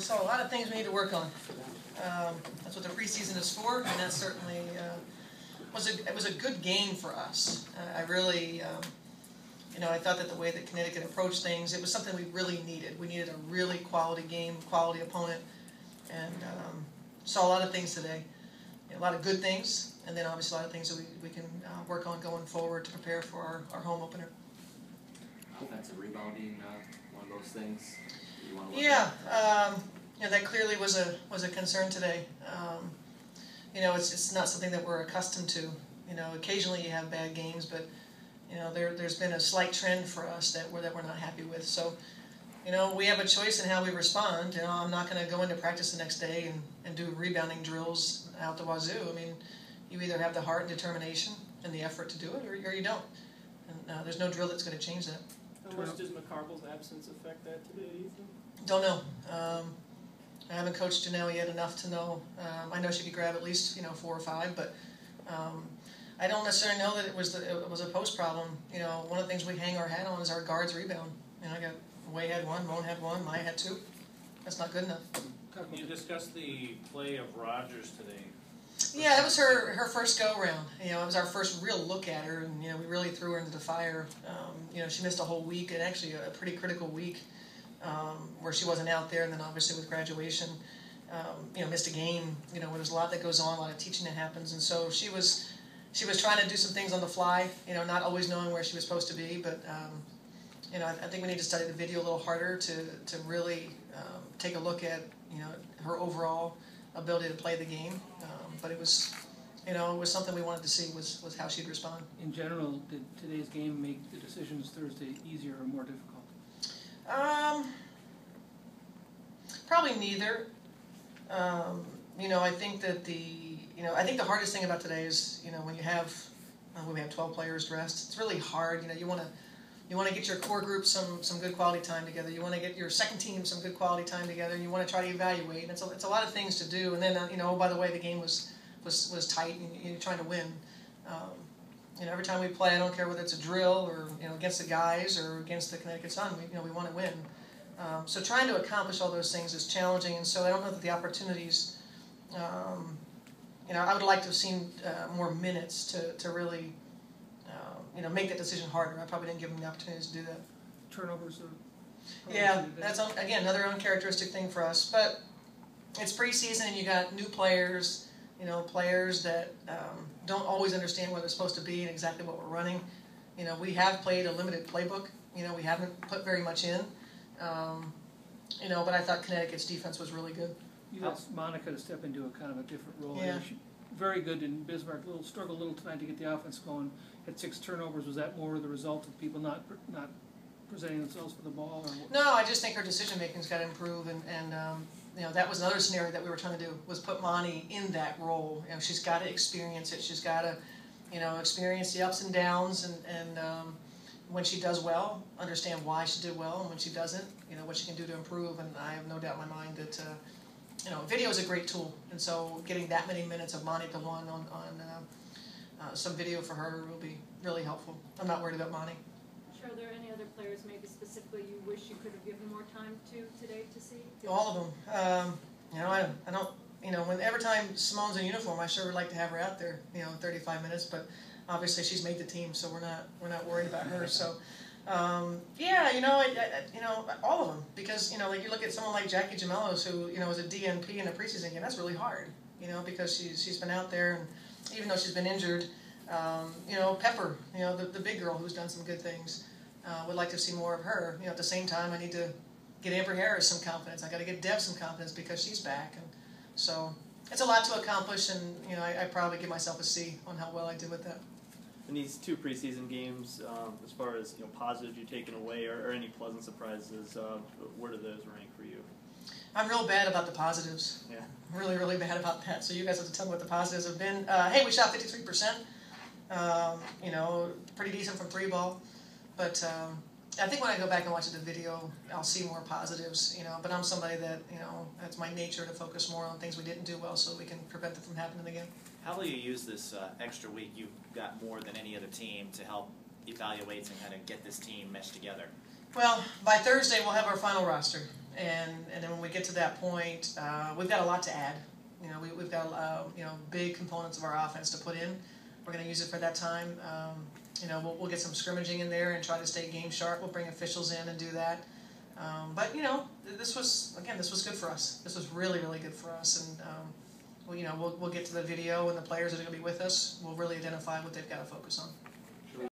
we saw a lot of things we need to work on. That's what the preseason is for, and that certainly it was a good game for us. I really, I thought that the way that Connecticut approached things, it was something we really needed. We needed a really quality game, quality opponent, and saw a lot of things today. A lot of good things, and then obviously a lot of things that we can work on going forward to prepare for our home opener. Offensive rebounding, one of those things you want to look at? That clearly was a concern today. It's not something that we're accustomed to. Occasionally you have bad games, but there's been a slight trend for us that we're not happy with. So, we have a choice in how we respond. I'm not going to go into practice the next day and do rebounding drills out the wazoo. I mean, you either have the heart and determination and the effort to do it, or you don't. And there's no drill that's going to change that. How much does McCarville's absence affect that today, do you think? Don't know. I haven't coached Janelle yet enough to know. I know she could grab at least 4 or 5, but I don't necessarily know that it was a post problem. One of the things we hang our hat on is our guards rebound. I got Way had 1, Moan had 1, Maya had 2. That's not good enough. Can you discuss the play of Rogers today? Yeah, it was her first go-round. It was our first real look at her, and we really threw her into the fire. She missed a whole week, and actually a pretty critical week where she wasn't out there, and then obviously with graduation, missed a game. There's a lot that goes on, a lot of teaching that happens, and so she was trying to do some things on the fly. Not always knowing where she was supposed to be, but I think we need to study the video a little harder to really take a look at her overall ability to play the game. But it was something we wanted to see was how she'd respond. In general, did today's game make the decisions Thursday easier or more difficult? Probably neither. I think that the hardest thing about today is when we have 12 players dressed, it's really hard. You want to get your core group some good quality time together. You want to get your second team some good quality time together. You want to try to evaluate. And it's a lot of things to do. And then by the way, the game was tight, and you're trying to win. Every time we play, I don't care whether it's a drill or against the guys or against the Connecticut Sun, we want to win. So trying to accomplish all those things is challenging. And so I don't know that the opportunities. I would like to have seen more minutes to really. Make that decision harder. I probably didn't give them the opportunities to do that. Turnovers Yeah, that's, again, another uncharacteristic thing for us. But it's preseason, and you got new players, players that don't always understand where they're supposed to be and exactly what we're running. We have played a limited playbook. We haven't put very much in. But I thought Connecticut's defense was really good. You asked Monica to step into a kind of a different role. Yeah. Very good in Bismarck. Struggled a little tonight to get the offense going. Had 6 turnovers. Was that more the result of people not presenting themselves for the ball? Or what? No, I just think her decision making's got to improve, and that was another scenario that we were trying to do, was put Monty in that role. She's got to experience it. She's got to experience the ups and downs, and when she does well, understand why she did well, and when she doesn't, what she can do to improve. And I have no doubt in my mind that. Video is a great tool, and so getting that many minutes of Monty to one on some video for her will be really helpful. I'm not worried about Monty. Are there any other players maybe specifically you wish you could have given more time to today to see? All of them. I don't. Every time Simone's in uniform, I sure would like to have her out there. 35 minutes, but obviously she's made the team, so we're not worried about her. So. All of them, because like you look at someone like Jackie Gemellos, who is a DNP in a preseason game. That's really hard, because she's been out there, and even though she's been injured, Pepper, the big girl who's done some good things, would like to see more of her. At the same time, I need to get Amber Harris some confidence. I got to get Deb some confidence because she's back, and so it's a lot to accomplish, and I probably give myself a C on how well I did with that. In these 2 preseason games, as far as positives you've taken away or any pleasant surprises, where do those rank for you? I'm real bad about the positives. Yeah. Really, really bad about that. So you guys have to tell me what the positives have been. Hey, we shot 53%. Pretty decent from 3 ball. But I think when I go back and watch the video, I'll see more positives. But I'm somebody that that's my nature to focus more on things we didn't do well, so we can prevent them from happening again. How will you use this extra week? You've got more than any other team to help evaluate and kind of get this team meshed together. Well, by Thursday we'll have our final roster, and then when we get to that point, we've got a lot to add. You know, we've got big components of our offense to put in. We're going to use it for that time. You know, we'll get some scrimmaging in there and try to stay game sharp. We'll bring officials in and do that. But you know, this was good for us. This was really good for us, and we'll get to the video and the players that are going to be with us. We'll really identify what they've got to focus on.